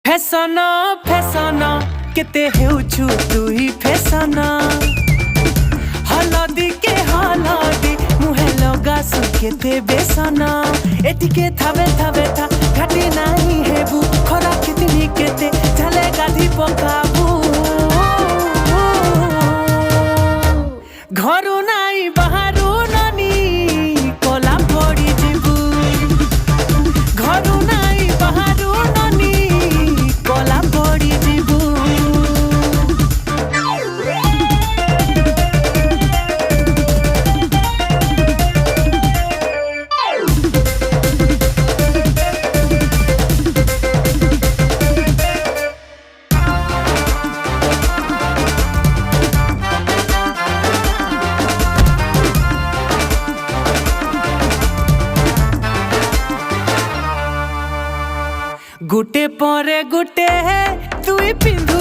fashion fashion केते हेउछु तुही fashion हलदी के हलदी मुहे लगासु केते बेसन एटिके थावे थावे था घाटी नाही हेबु खरा कितनी केते झले गाधी पकाबु घरु नाही बाहरु ननी कोला पड़ी जिबु घरु नाही बाहरु ननी कोला पड़ी जिबु गुटे परे गुटे तुई पिंधु